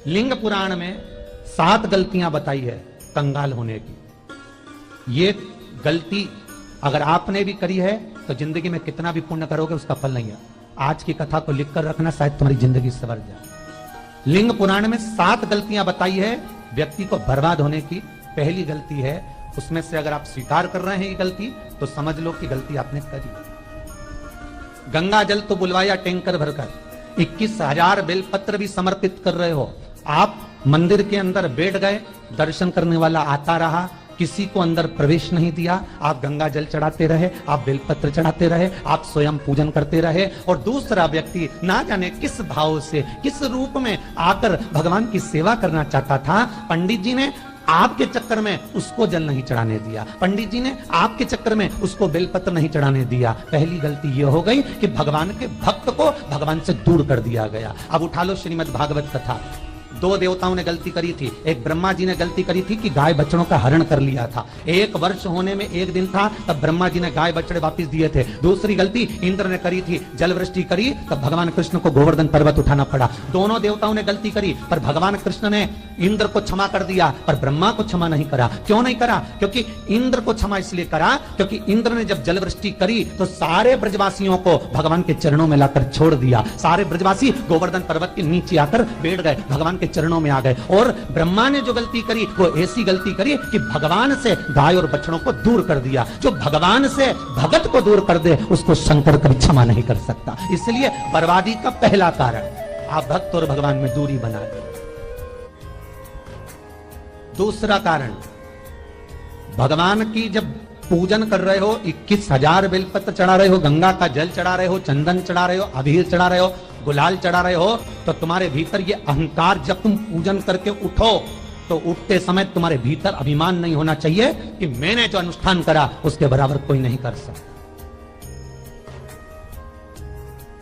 लिंग पुराण में 7 गलतियां बताई है कंगाल होने की। ये गलती अगर आपने भी करी है तो जिंदगी में कितना भी पुण्य करोगे उसका फल नहीं है। आज की कथा को लिखकर रखना, शायद तुम्हारी जिंदगी संवर जाए। लिंग पुराण में 7 गलतियां बताई है व्यक्ति को बर्बाद होने की। पहली गलती है, उसमें से अगर आप स्वीकार कर रहे हैं ये गलती तो समझ लो कि गलती आपने करी। गंगा जल तो बुलवाया टैंकर भरकर, 21,000 बेलपत्र भी समर्पित कर रहे हो। आप मंदिर के अंदर बैठ गए, दर्शन करने वाला आता रहा, किसी को अंदर प्रवेश नहीं दिया। आप गंगा जल चढ़ाते रहे, आप बेलपत्र चढ़ाते रहे, आप स्वयं पूजन करते रहे, और दूसरा व्यक्ति ना जाने किस भाव से, किस रूप में आकर भगवान की सेवा करना चाहता था। पंडित जी ने आपके चक्कर में उसको जल नहीं चढ़ाने दिया, पंडित जी ने आपके चक्कर में उसको बेलपत्र नहीं चढ़ाने दिया। पहली गलती यह हो गई कि भगवान के भक्त को भगवान से दूर कर दिया गया। अब उठा लो श्रीमद् भागवत कथा। 2 देवताओं ने गलती करी थी। एक ब्रह्मा जी ने गलती करी थी कि गाय बछड़ों का हरण कर लिया था। 1 वर्ष होने में 1 दिन था, तब ब्रह्मा जी ने गाय बछड़े वापस दिए थे। दूसरी गलती इंद्र ने करी थी, जल वृष्टि करी, तब भगवान कृष्ण को गोवर्धन पर्वत उठाना पड़ा। दोनों देवताओं ने गलती करी, पर भगवान कृष्ण ने इंद्र को क्षमा कर दिया, पर ब्रह्मा को क्षमा नहीं करा। क्यों नहीं करा? क्योंकि इंद्र को क्षमा इसलिए करा क्योंकि इंद्र ने जब जल वृष्टि करी तो सारे ब्रजवासियों को भगवान के चरणों में लाकर छोड़ दिया। सारे ब्रजवासी गोवर्धन पर्वत के नीचे आकर बैठ गए, भगवान के चरणों में आ गए। और ब्रह्मा ने जो गलती करी वो ऐसी गलती करी कि भगवान से गाय और बछड़ों को दूर कर दिया। जो भगवान से भगत को दूर कर दे उसको शंकर कभी क्षमा नहीं कर सकता। इसलिए बर्बादी का पहला कारण आप भक्त और भगवान में दूरी बना दे। दूसरा कारण, भगवान की जब पूजन कर रहे हो, 21,000 बेलपत्र चढ़ा रहे हो, गंगा का जल चढ़ा रहे हो, चंदन चढ़ा रहे हो, अबीर चढ़ा रहे हो, गुलाल चढ़ा रहे हो, तो तुम्हारे भीतर ये अहंकार, जब तुम पूजन करके उठो तो उठते समय तुम्हारे भीतर अभिमान नहीं होना चाहिए कि मैंने जो अनुष्ठान करा उसके बराबर कोई नहीं कर सकता।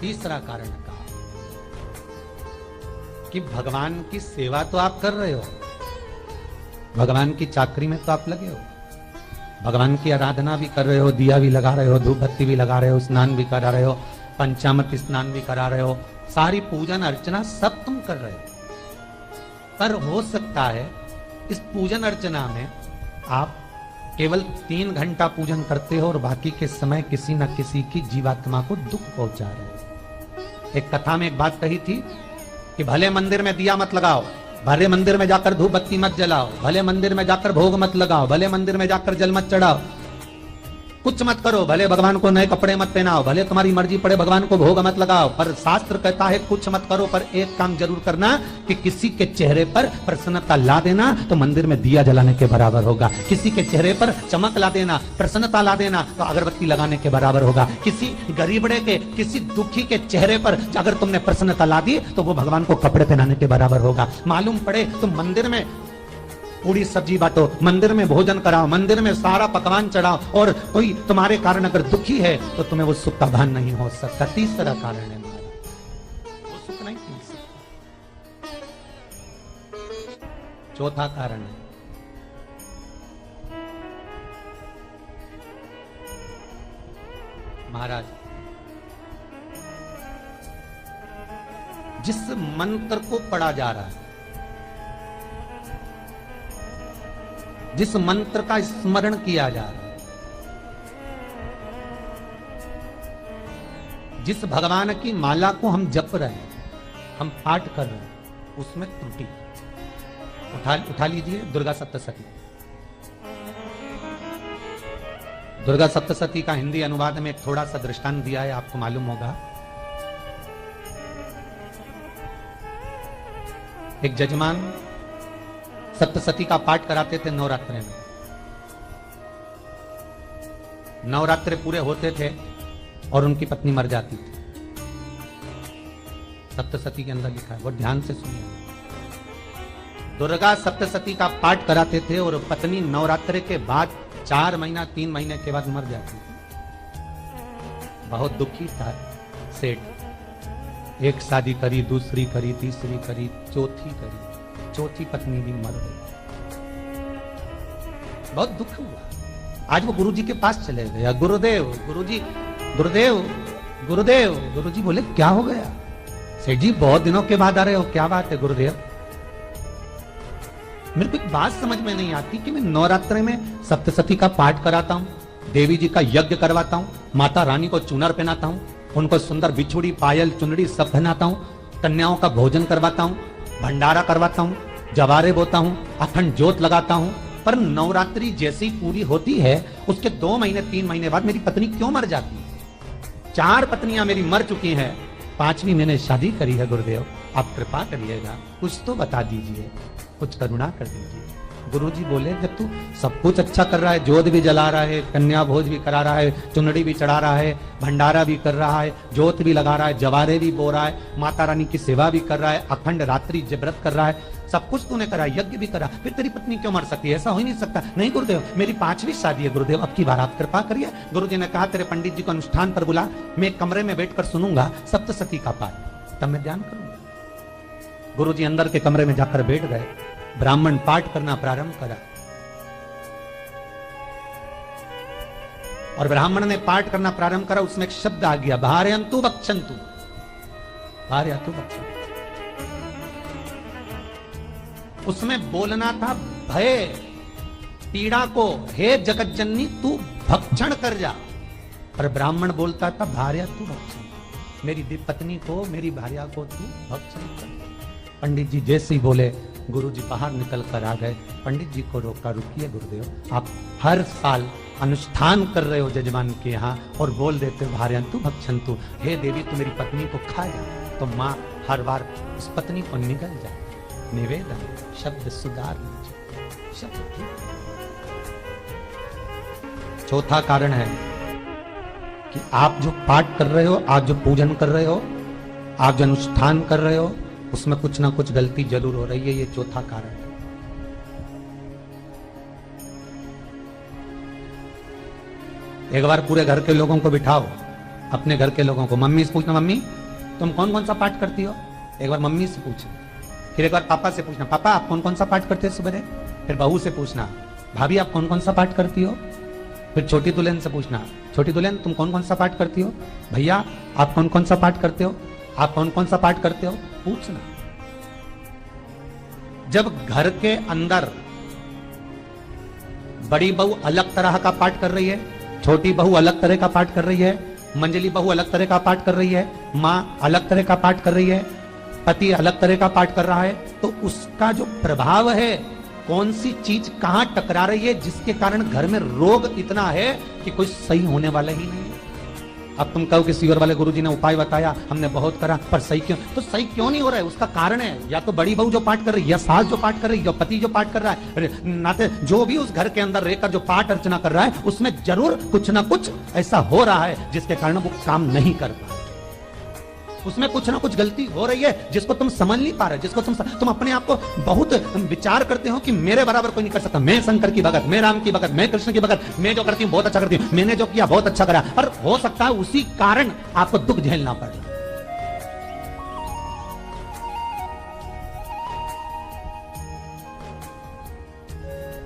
तीसरा कारण कहा कि भगवान की सेवा तो आप कर रहे हो, भगवान की चाकरी में तो आप लगे हो, भगवान की आराधना भी कर रहे हो, दिया भी लगा रहे हो, धूप बत्ती भी लगा रहे हो, स्नान भी करा रहे हो, पंचामृत स्नान भी करा रहे हो, सारी पूजन अर्चना सब तुम कर रहे हो। पर हो सकता है इस पूजन अर्चना में आप केवल 3 घंटा पूजन करते हो और बाकी के समय किसी न किसी की जीवात्मा को दुख पहुंचा रहे हो। एक कथा में एक बात कही थी कि भले मंदिर में दिया मत लगाओ, भले मंदिर में जाकर धूप बत्ती मत जलाओ, भले मंदिर में जाकर भोग मत लगाओ, भले मंदिर में जाकर जल मत चढ़ाओ, कुछ मत करो, भले भगवान को नए कपड़े मत पहनाओ, भले तुम्हारी मर्जी पड़े भगवान को भोग मत लगाओ, पर शास्त्र कहता है कुछ मत करो, पर एक काम जरूर करना कि किसी के चेहरे पर प्रसन्नता ला देना तो मंदिर में दिया जलाने के बराबर होगा। किसी के चेहरे पर चमक ला देना, प्रसन्नता ला देना तो अगरबत्ती लगाने के बराबर होगा। किसी गरीबड़े के, किसी दुखी के चेहरे पर अगर तुमने प्रसन्नता ला दी तो वो भगवान को कपड़े पहनाने के बराबर होगा। मालूम पड़े तुम मंदिर में पूरी सब्जी बांटो, मंदिर में भोजन कराओ, मंदिर में सारा पकवान चढ़ाओ, और कोई तुम्हारे कारण अगर दुखी है तो तुम्हें वो सुख का भान नहीं हो सकता। तीसरा कारण है वो सुख नहीं मिल सकता। चौथा कारण है महाराज, जिस मंत्र को पढ़ा जा रहा है, जिस मंत्र का स्मरण किया जा रहा है, जिस भगवान की माला को हम जप रहे हैं, हम पाठ कर रहे हैं, उसमें त्रुटि। उठा लीजिए दुर्गा सप्तशती। दुर्गा सप्तशती का हिंदी अनुवाद में एक थोड़ा सा दृष्टांत दिया है, आपको मालूम होगा। एक जजमान सप्तशती का पाठ कराते थे नवरात्रे में। नवरात्रे पूरे होते थे और उनकी पत्नी मर जाती थी। सप्तशती के अंदर लिखा है, वो ध्यान से सुनिए। दुर्गा सप्तशती का पाठ कराते थे और पत्नी नवरात्रे के बाद 4 महीना 3 महीने के बाद मर जाती थी। बहुत दुखी था सेठ। एक शादी करी, दूसरी करी, तीसरी करी, चौथी करी, चौथी पत्नी भी मर गई। बहुत दुख हुआ। आज वो गुरुजी के पास चले गया, गुरुदेव, गुरुजी, गुरुदेव, गुरुदेव। गुरुजी बोले क्या हो गया? सेठ जी बहुत दिनों के बाद आ रहे हो, क्या बात है गुरुदेव? मेरे को एक बात समझ में नहीं आती कि मैं नवरात्र में सप्तशती का पाठ कराता हूँ, देवी जी का यज्ञ करवाता हूँ, माता रानी को चुनर पहनाता हूँ, उनको सुंदर बिछुड़ी पायल चुनरी सब पहनाता हूँ, कन्याओं का भोजन करवाता हूँ, भंडारा करवाता हूँ, जवारे बोता हूँ, अखंड ज्योत लगाता हूँ, पर नवरात्रि जैसी पूरी होती है उसके 2 महीने 3 महीने बाद मेरी पत्नी क्यों मर जाती है? 4 पत्नियां मेरी मर चुकी हैं, 5वीं मैंने शादी करी है। गुरुदेव आप कृपा करिएगा, कुछ तो बता दीजिए, कुछ करुणा कर दीजिए। गुरुजी बोले जब तू सब कुछ अच्छा कर रहा है, ज्योत भी जला रहा है, कन्या भोज भी करा रहा है, चुनरी भी चढ़ा रहा है, भंडारा भी कर रहा है, ज्योत भी लगा रहा है, जवारे भी बो रहा है, माता रानी की सेवा भी कर रहा है, अखंड रात्रि व्रत कर रहा है, सब कुछ तूने करा, यज्ञ भी करा, फिर तेरी पत्नी क्यों मर सकती है? ऐसा हो ही नहीं सकता। नहीं गुरुदेव, मेरी 5वीं शादी है गुरुदेव, अब की बार आप कृपा करिए। गुरुजी ने कहा तेरे पंडित जी को अनुष्ठान पर बुला, मैं कमरे में बैठकर सुनूंगा सप्तशती का पाठ, तब मैं ध्यान करूंगा। गुरुजी अंदर के कमरे में जाकर बैठ गए, ब्राह्मण पाठ करना प्रारंभ करा और ब्राह्मण ने पाठ करना प्रारंभ करा। उसमें एक शब्द आ गया, भार्यन्तु भक्षन्तु, भार्यन्तु भक्षन्तु। उसमें बोलना था भय पीड़ा को, हे जगत जननी तू भक्षण कर जा, पर ब्राह्मण बोलता था भार्यन्तु भक्षन्तु, मेरी पत्नी को, मेरी भार्या को तू भक्षण कर। पंडित जी जैसे ही बोले, गुरुजी बाहर निकल कर आ गए। पंडित जी को रोका, रुकिए गुरुदेव, आप हर साल अनुष्ठान कर रहे हो जजमान के यहाँ और बोल देते हो भार्यन्तु भक्षन्तु, हे देवी तू मेरी पत्नी को खा जा, तो माँ हर बार उस पत्नी को निगल जाए। निवेदन, शब्द सुधार लीजिए, शब्द ठीक। चौथा कारण है कि आप जो पाठ कर रहे हो, आप जो पूजन कर रहे हो, आप जो अनुष्ठान कर रहे हो, उसमें कुछ ना कुछ गलती जरूर हो रही है। ये चौथा कारण है। एक बार पूरे घर के लोगों को बिठाओ, अपने घर के लोगों को, मम्मी से पूछना मम्मी तुम कौन कौन सा पाठ करती हो, एक बार मम्मी से पूछना, फिर एक बार पापा से पूछना पापा आप कौन कौन सा पाठ करते हो सुबह, फिर बहू से पूछना भाभी आप कौन कौन सा पाठ करती हो, फिर छोटी दुल्हन से पूछना छोटी दुल्हन तुम कौन कौन सा पाठ करती हो, भैया आप कौन कौन सा पाठ करते हो, आप कौन कौन सा पाठ करते हो, पूछना। जब घर के अंदर बड़ी बहू अलग तरह का पाठ कर रही है, छोटी बहू अलग तरह का पाठ कर रही है, मंजली बहू अलग तरह का पाठ कर रही है, माँ अलग तरह का पाठ कर रही है, पति अलग तरह का पाठ कर रहा है, तो उसका जो प्रभाव है, कौन सी चीज कहां टकरा रही है, जिसके कारण घर में रोग इतना है कि कोई सही होने वाला ही नहीं है। अब तुम कहो कि सीवर वाले गुरुजी ने उपाय बताया, हमने बहुत करा, पर सही क्यों, तो सही क्यों नहीं हो रहा है? उसका कारण है या तो बड़ी बहू जो पाठ कर रही है, या सास जो पाठ कर रही है, या पति जो पाठ कर रहा है, नाते जो भी उस घर के अंदर रहकर जो पाठ अर्चना कर रहा है, उसमें जरूर कुछ ना कुछ ऐसा हो रहा है जिसके कारण वो काम नहीं कर पा रहा, उसमें कुछ ना कुछ गलती हो रही है जिसको तुम समझ नहीं पा रहे, जिसको तुम अपने आप को बहुत विचार करते हो कि मेरे बराबर कोई नहीं कर सकता, मैं शंकर की भगत, मैं राम की भगत, मैं कृष्ण की भगत, मैं जो करती हूँ बहुत अच्छा करती हूँ, मैंने जो किया बहुत अच्छा करा, और हो सकता है उसी कारण आपको दुख झेलना पड़े।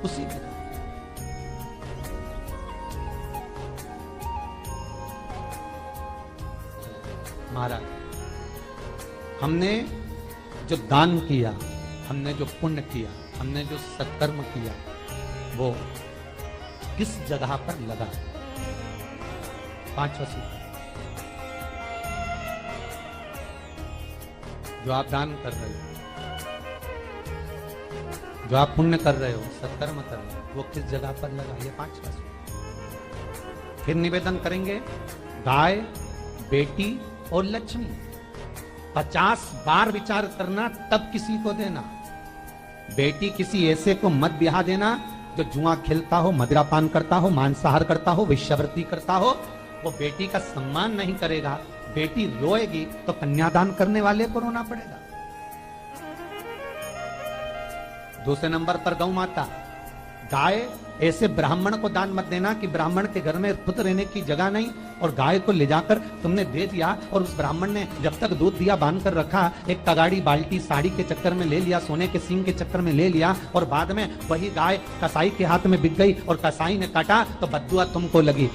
उसी महाराज, हमने जो दान किया, हमने जो पुण्य किया, हमने जो सत्कर्म किया, वो किस जगह पर लगा? 5वां सूत्र, जो आप दान कर रहे हो, जो आप पुण्य कर रहे हो, सत्कर्म कर रहे हो, वो किस जगह पर लगा? ये 5वां सूत्र। फिर निवेदन करेंगे, गाय, बेटी और लक्ष्मी, 50 बार विचार करना तब किसी को देना। बेटी किसी ऐसे को मत ब्याह देना जो जुआ खेलता हो, मदिरापान करता हो, मांसाहार करता हो, वेश्यावृत्ति करता हो, वो बेटी का सम्मान नहीं करेगा। बेटी रोएगी तो कन्यादान करने वाले को रोना पड़ेगा। दूसरे नंबर पर गौ माता, गाय ऐसे ब्राह्मण को दान मत देना कि ब्राह्मण के घर में खुद रहने की जगह नहीं और गाय को ले जाकर तुमने दे दिया और उस ब्राह्मण ने जब तक दूध दिया बांध कर रखा, एक तगाड़ी बाल्टी साड़ी के चक्कर में ले लिया, सोने के सींग के चक्कर में ले लिया, और बाद में वही गाय कसाई के हाथ में बिक गई और कसाई ने काटा तो बद्दुआ तुमको लगी।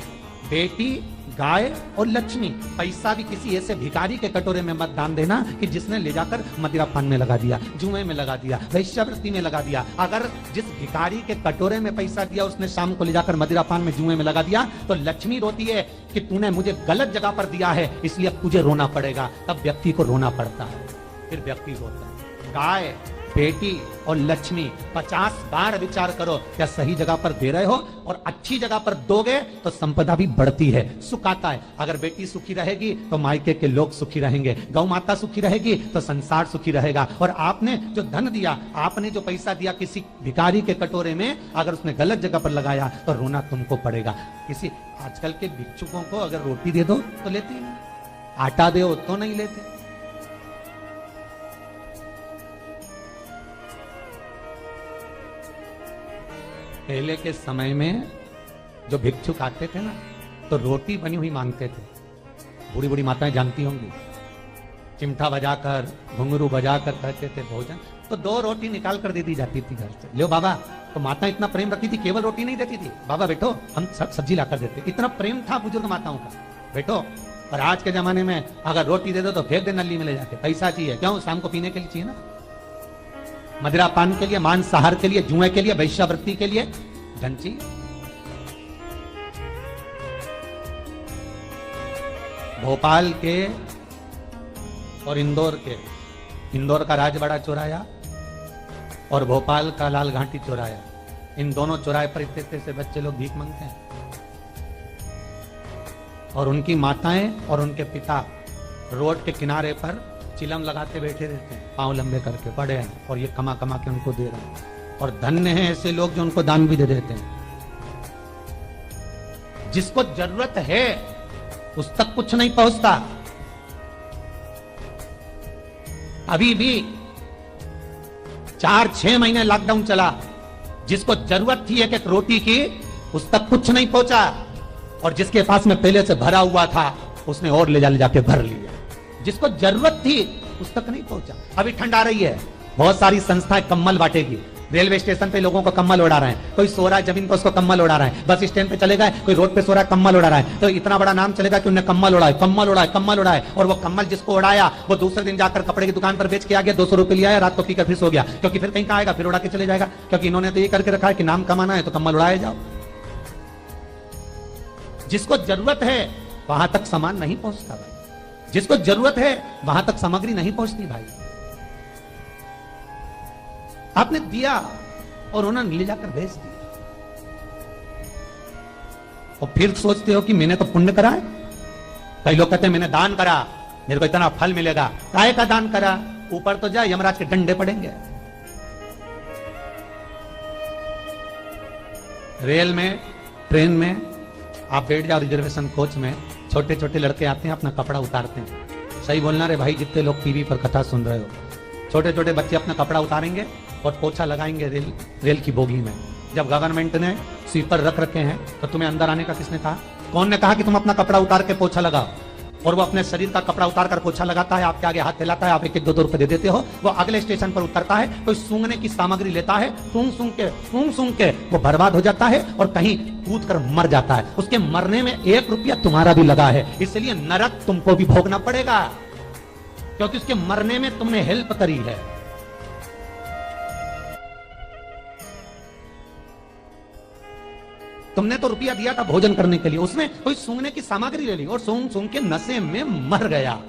बेटी, गाय और लक्ष्मी। पैसा भी किसी ऐसे भिखारी के कटोरे में मत दान देना कि जिसने ले जाकर मदिरा पान में लगा दिया, जुए में लगा दिया, वैश्यावृत्ति में लगा दिया। अगर जिस भिखारी के कटोरे में पैसा दिया उसने शाम को ले जाकर मदिरा पान में, जुए में लगा दिया, तो लक्ष्मी रोती है कि तूने मुझे गलत जगह पर दिया है, इसलिए अब तुझे रोना पड़ेगा। तब व्यक्ति को रोना पड़ता है, फिर व्यक्ति रोता है। गाय, बेटी और लक्ष्मी, 50 बार विचार करो क्या सही जगह पर दे रहे हो, और अच्छी जगह पर दोगे तो संपदा भी बढ़ती है, सुख आता है। अगर बेटी सुखी रहेगी तो मायके के लोग सुखी रहेंगे, गौ माता सुखी रहेगी तो संसार सुखी रहेगा। और आपने जो धन दिया, आपने जो पैसा दिया किसी भिखारी के कटोरे में, अगर उसने गलत जगह पर लगाया तो रोना तुमको पड़ेगा। किसी आजकल के भिक्षुकों को अगर रोटी दे दो तो लेते ही नहीं, आटा दो तो नहीं लेते। पहले के समय में जो भिक्षुक आते थे ना, तो रोटी बनी हुई मांगते थे। बूढ़ी बूढ़ी माताएं जानती होंगी, चिमटा बजाकर, घुंघरू बजाकर कहते थे भोजन, तो 2 रोटी निकाल कर दे दी जाती थी घर से। लो बाबा, तो माता इतना प्रेम रखती थी, केवल रोटी नहीं देती थी, बाबा बैठो हम सब सब्जी लाकर देते। इतना प्रेम था बुजुर्ग माताओं का, बैठो। और आज के जमाने में अगर रोटी दे दो तो फेंक दे नली में ले जाके, पैसा चाहिए। क्यों? शाम को पीने के लिए चाहिए ना, मदिरा पान के लिए, मांसाहार के लिए, जुए के लिए, वैश्यावृत्ति के लिए धन चाहिए। भोपाल के और इंदौर के, इंदौर का राजवाड़ा चौराया और भोपाल का लाल घाटी चौराया, इन दोनों चौराहे पर इतने से बच्चे लोग भीख मांगते हैं, और उनकी माताएं और उनके पिता रोड के किनारे पर चिलम लगाते बैठे रहते हैं, पांव लंबे करके पड़े हैं, और ये कमा कमा के उनको दे रहे हैं। और धन्य हैं ऐसे लोग जो उनको दान भी दे देते हैं। जिसको जरूरत है उस तक कुछ नहीं पहुंचता। अभी भी 4-6 महीने लॉकडाउन चला, जिसको जरूरत थी एक रोटी की, उस तक कुछ नहीं पहुंचा, और जिसके पास में पहले से भरा हुआ था उसने और ले जाके भर लिया। जिसको जरूरत थी उस तक नहीं पहुंचा। अभी ठंड आ रही है, बहुत सारी संस्थाएं कम्बल बांटेगी, रेलवे स्टेशन पे लोगों को कम्बल उड़ा रहे हैं, कोई सो रहा है जमीन पर उसको कम्बल उड़ा रहा है, बस स्टैंड पे चले गए कोई रोड पे सो रहा है कम्बल उड़ा रहा है, तो इतना बड़ा नाम चलेगा कि उन्हें कम्बल उड़ाए, कम्बल उड़ाए, कम्बल उड़ाए। और वो कम्बल जिसको उड़ाया वो दूसरे दिन जाकर कपड़े की दुकान पर बेच के आ गया, 200 रुपए लिया, रात को पीकर फिर सो गया, क्योंकि फिर कहीं का आएगा, फिर उड़ा के चले जाएगा, क्योंकि इन्होंने तो ये करके रखा है कि नाम कमाना है तो कम्बल उड़ाए जाओ। जिसको जरूरत है वहां तक सामान नहीं पहुंचता भाई, जिसको जरूरत है वहां तक सामग्री नहीं पहुंचती भाई। आपने दिया और उन्होंने ले जाकर भेज दिया, और फिर सोचते हो कि मैंने तो पुण्य करा है। कई लोग कहते हैं मैंने दान करा, मेरे को इतना फल मिलेगा। काय का दान करा? ऊपर तो जा, यमराज के डंडे पड़ेंगे। रेल में, ट्रेन में आप बैठ जाओ, रिजर्वेशन कोच में छोटे छोटे लड़के आते हैं, अपना कपड़ा उतारते हैं। सही बोलना रे भाई, जितने लोग टीवी पर कथा सुन रहे हो, छोटे छोटे बच्चे अपना कपड़ा उतारेंगे और पोछा लगाएंगे रेल की बोगी में। जब गवर्नमेंट ने स्वीपर रख रखे हैं तो तुम्हें अंदर आने का किसने कहा? कौन ने कहा कि तुम अपना कपड़ा उतार के पोछा लगाओ? और वो अपने शरीर का कपड़ा उतार कर पोछा लगाता है, आपके आगे हाथ फैलाता है, आप 1-2 रुपए दे देते हो, वो अगले स्टेशन पर उतरता है, कोई सूंघने की सामग्री लेता है, सूंघ के वो बर्बाद हो जाता है और कहीं कूद कर मर जाता है। उसके मरने में 1 रुपया तुम्हारा भी लगा है, इसलिए नरक तुमको भी भोगना पड़ेगा, क्योंकि उसके मरने में तुमने हेल्प करी है। तुमने तो रुपया दिया था भोजन करने के लिए, उसने कोई सूंघने की सामग्री ले ली और सूंघ के नशे में मर गया,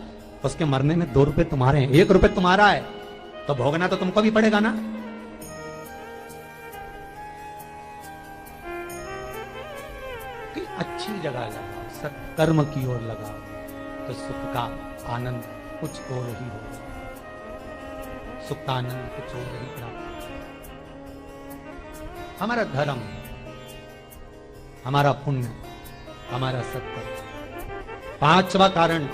उसके मरने में 2 रुपए तुम्हारे हैं, 1 रुपए तुम्हारा है, तो भोगना तो तुमको भी पड़ेगा ना। कि अच्छी जगह लगाओ, सत्कर्म की ओर लगाओ, तो सुख का आनंद कुछ और ही होगा, सुख का आनंद कुछ और ही प्राप्त। हमारा धर्म, हमारा पुण्य, हमारा सत्कर्म। 5वां कारण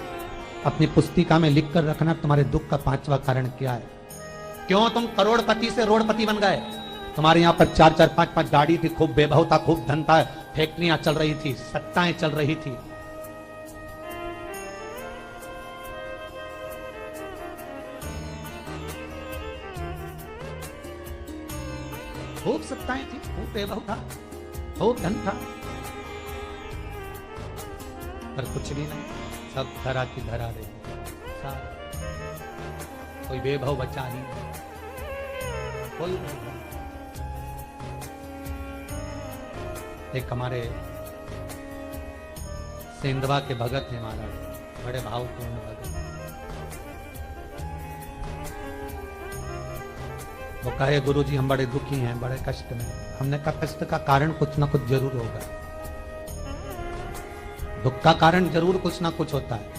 अपनी पुस्तिका में लिख कर रखना, तुम्हारे दुख का 5वां कारण क्या है। क्यों तुम करोड़पति से रोड़पति बन गए? तुम्हारे यहां पर 4-4, 5-5 गाड़ी थी, खूब वैभव था, खूब धन था, फैक्ट्रियां चल रही थी, सत्ताएं चल रही थी, खूब सत्ताएं थी, खूब वैभव था, खूब धन था, पर कुछ भी नहीं, सब धरा की धरा रही, कोई वैभव बचा ही नहीं, कोई नहीं। एक हमारे सेंधवा के भगत हैं महाराज, बड़े भावपूर्ण भगत। वो कहे गुरुजी हम बड़े दुखी हैं, बड़े कष्ट में। हमने कहा कष्ट का कारण कुछ ना कुछ जरूर होगा, दुख का कारण जरूर कुछ ना कुछ होता है।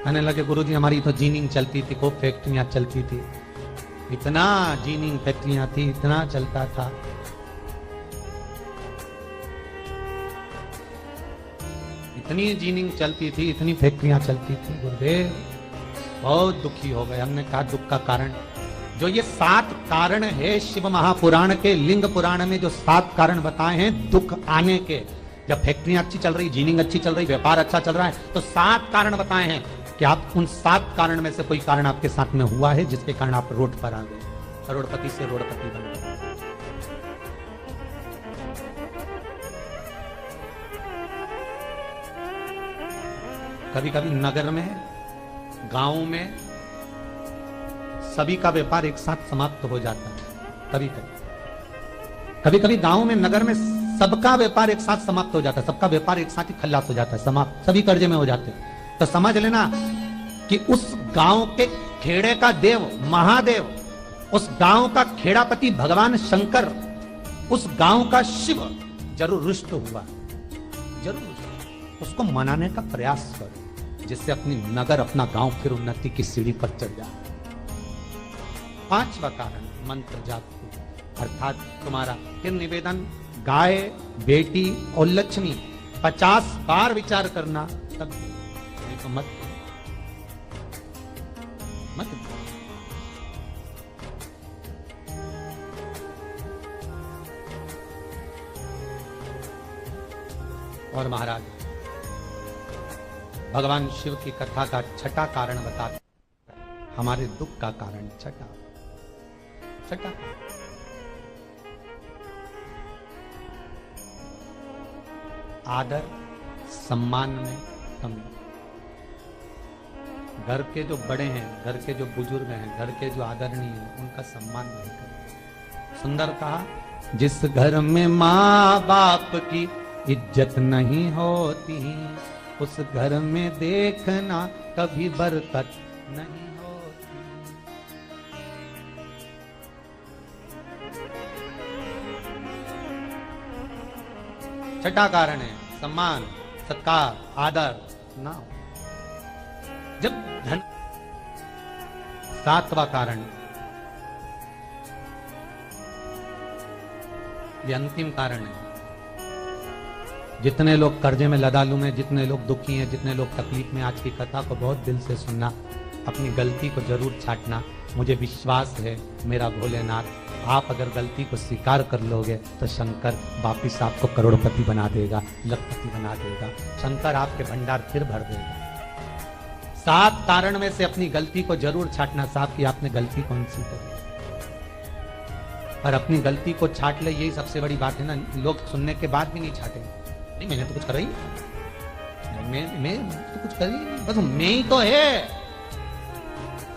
कहने लगे गुरुजी हमारी तो जीनिंग चलती थी, खूब फैक्ट्रियां चलती थी, इतना जीनिंग फैक्ट्रियां थी, इतना चलता था। इतनी जीनिंग चलती थी, इतनी फैक्ट्रियां चलती थी, गुरुदेव बहुत दुखी हो गए। हमने कहा दुख का कारण, जो ये 7 कारण है शिव महापुराण के लिंग पुराण में जो 7 कारण बताए हैं दुख आने के, जब फैक्ट्रियां अच्छी चल रही, जीनिंग अच्छी चल रही, व्यापार अच्छा चल रहा है, तो 7 कारण बताए हैं कि आप उन 7 कारण में से कोई कारण आपके साथ में हुआ है जिसके कारण आप रोड पर आ गए, करोड़पति से रोडपति बन गए। कभी कभी नगर में, गांव में सभी का व्यापार एक साथ समाप्त हो जाता है। कभी कभी गांव में, नगर में सबका व्यापार एक साथ समाप्त हो जाता है, सबका व्यापार एक साथ ही खल्लास हो जाता है, समाप्त, सभी कर्जे में हो जाते हैं। तो समझ लेना कि उस गांव के खेड़े का देव महादेव, उस गांव का खेड़ापति भगवान शंकर, उस गांव का शिव जरूर रुष्ट हुआ, जरूर उसको मनाने का प्रयास करो, जिससे अपनी नगर, अपना गांव फिर उन्नति की सीढ़ी पर चढ़ जाए। 5वां कारण मंत्र जाप, अर्थात तुम्हारा फिर निवेदन, गाय, बेटी और लक्ष्मी 50 बार विचार करना, तब तो मत मत। और महाराज भगवान शिव की कथा का 6ठा कारण बताते, हमारे दुख का कारण 6ठा आदर सम्मान में कमी। घर के जो बड़े हैं, घर के जो बुजुर्ग हैं, घर के जो आदरणीय हैं, उनका सम्मान नहीं करते। सुंदर कहा, जिस घर में माँ बाप की इज्जत नहीं होती, उस घर में देखना कभी बरकत नहीं होती। 6ठा कारण है सम्मान, सत्कार, आदर ना हो। जब धन। 7वां कारण, ये अंतिम कारण है। जितने लोग कर्जे में लदालू में, जितने लोग दुखी हैं, जितने लोग तकलीफ में, आज की कथा को बहुत दिल से सुनना, अपनी गलती को जरूर छांटना। मुझे विश्वास है मेरा भोलेनाथ, आप अगर गलती को स्वीकार कर लोगे तो शंकर वापिस आपको करोड़पति बना देगा, लखपति बना देगा। शंकर आपके भंडार फिर भर देगा। 7 कारण में से अपनी गलती को जरूर छांटना, साहब कि आपने गलती कौन सी करी, और अपनी गलती को छांट ले, यही सबसे बड़ी बात है ना। लोग सुनने के बाद भी नहीं छाटेंगे, नहीं मैंने तो कुछ कर रही, मैं तो कुछ कर रही नहीं, बस मैं ही तो है,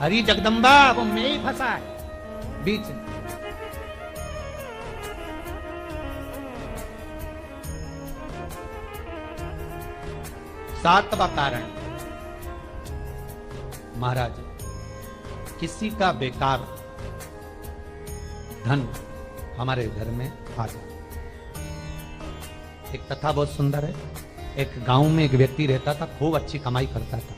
हरी जगदम्बा वो मैं ही फंसा है बीच में। सातवां कारण महाराज, किसी का बेकार धन हमारे घर में आ जाए। एक कथा बहुत सुंदर है। एक गांव में एक व्यक्ति रहता था, खूब अच्छी कमाई करता था।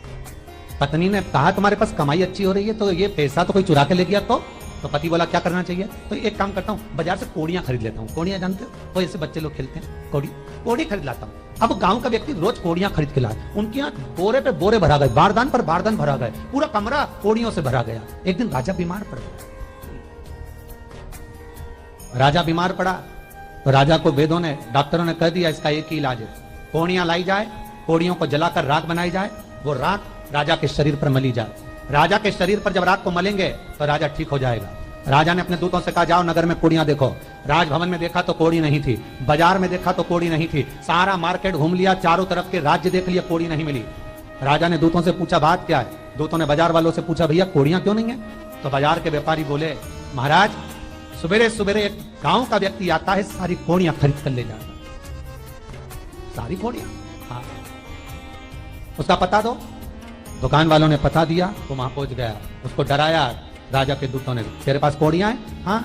पत्नी ने कहा तुम्हारे पास कमाई अच्छी हो रही है तो ये पैसा तो कोई चुरा के ले गया, तो पति बोला क्या करना चाहिए, तो एक काम करता हूँ बाजार से कोड़ियां खरीद लेता हूँ। कोड़ियां जानते हो, तो ऐसे बच्चे लोग खेलते हैं, कोड़ी खरीद लाता हूँ। अब गांव का व्यक्ति रोज कोड़ियां खरीद के लाए, उनके यहाँ बोरे पे बोरे भरा गए, बारदान पर बारदान भरा गए, पूरा कमरा कोड़ियों से भरा गया। एक दिन राजा बीमार पड़ गया। राजा बीमार पड़ा तो राजा को वेदों ने, डॉक्टरों ने कह दिया इसका एक ही इलाज है, कोड़ियां लाई जाए, कोड़ियों को जलाकर राख बनाई जाए, वो राख राजा के शरीर पर मली जाए। राजा के शरीर पर जब राख को मलेंगे तो राजा ठीक हो जाएगा। राजा ने अपने दूतों से कहा जाओ नगर में कोड़ियां देखो। राजभवन में देखा तो कोड़ी नहीं थी, बाजार में देखा तो कोड़ी नहीं थी, सारा मार्केट घूम लिया, चारों तरफ के राज्य देख लिया, कोड़ी नहीं मिली। राजा ने दूतों से पूछा बात क्या है। दूतों ने बाजार वालों से पूछा भैया कोड़ियां क्यों नहीं है। तो बाजार के व्यापारी बोले महाराज सवेरे सवेरे एक गांव का व्यक्ति आता है, सारी कोड़ियां खरीद कर ले जाता। सारी कोड़ियां? हाँ। उसका पता दो। दुकान वालों ने पता दिया, वो वहां पहुंच गया, उसको डराया राजा के दूतों ने, तेरे पास कोड़ियां हैं? हाँ,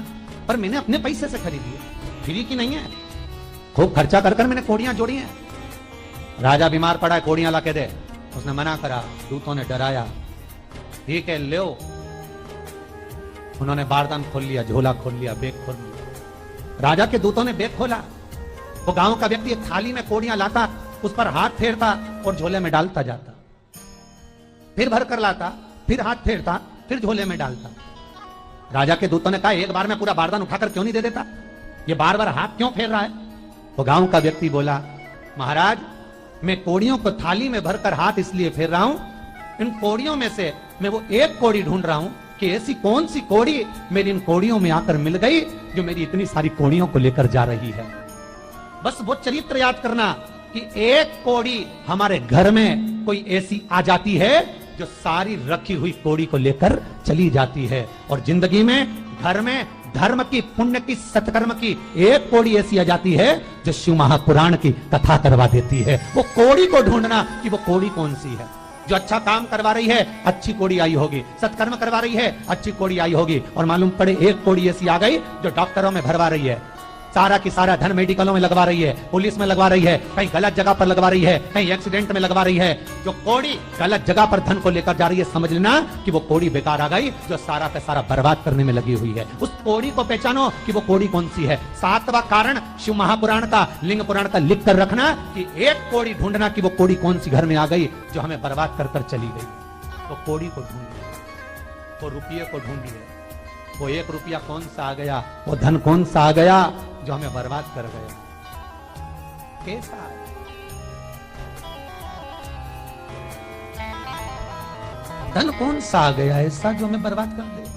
पर मैंने अपने पैसे से खरीदी है, फ्री की नहीं है, खूब खर्चा कर मैंने कोड़ियां जोड़ी हैं। राजा बीमार पड़ा है, कोड़ियां ला के दे। उसने मना करा, दूतों ने डराया, ठीक है लो। उन्होंने बारदान खोल लिया, झोला खोल लिया, बैग खोल लिया। राजा के दूतों ने बैग खोला, वो गांव का व्यक्ति एक थाली में कोड़ियां लाता, उस पर हाथ फेरता और झोले में डालता जाता, फिर भर कर लाता, फिर हाथ फेरता, फिर झोले में डालता। राजा के दूतों ने कहा एक बार में पूरा बारदान उठाकर क्यों नहीं दे देता, ये बार बार हाथ क्यों फेर रहा है। वो गांव का व्यक्ति बोला महाराज मैं कोड़ियों को थाली में भरकर हाथ इसलिए फेर रहा हूं, इन कोड़ियों में से मैं वो एक कोड़ी ढूंढ रहा हूं कि ऐसी कौन सी कोड़ी मेरी इन कोड़ियों में आकर मिल गई जो मेरी इतनी सारी कोड़ियों को लेकर जा रही है। बस वो चरित्र याद करना कि एक कोड़ी हमारे घर में कोई ऐसी आ जाती है जो सारी रखी हुई कोड़ी को लेकर चली जाती है। और जिंदगी में घर में धर्म की, पुण्य की, सत्कर्म की एक कोड़ी ऐसी आ जाती है जो शिव महापुराण की कथा करवा देती है। वो कोड़ी को ढूंढना कि वो कोड़ी कौन सी है। जो अच्छा काम करवा रही है अच्छी कोड़ी आई होगी, सत्कर्म करवा रही है अच्छी कोड़ी आई होगी, और मालूम पड़े एक कोड़ी ऐसी आ गई जो डॉक्टरों में भरवा रही है, सारा की सारा धन मेडिकलों में लगवा रही है, पुलिस में लगवा रही है, कहीं गलत जगह पर लगवा रही है, कहीं एक्सीडेंट में लगवा रही है। जो कोड़ी गलत जगह पर धन को लेकर जा रही है, समझ लेना कि वो कोड़ी बेकार आ गई जो सारा का सारा बर्बाद करने में लगी हुई है। उस कोड़ी को पहचानो कि वो कोड़ी कौन सी है। सातवां कारण शिव महापुराण का, लिंग पुराण का लिख कर रखना कि एक कोड़ी ढूंढना कि वो कोड़ी कौन सी घर में आ गई जो हमें बर्बाद कर कर चली गई। तो कोड़ी को ढूंढिए, वो रुपये को ढूंढिए, वो एक रुपया कौन सा आ गया, वो धन कौन सा आ गया जो हमें बर्बाद कर गया। कैसा है? धन कौन सा आ गया ऐसा जो हमें बर्बाद कर दे।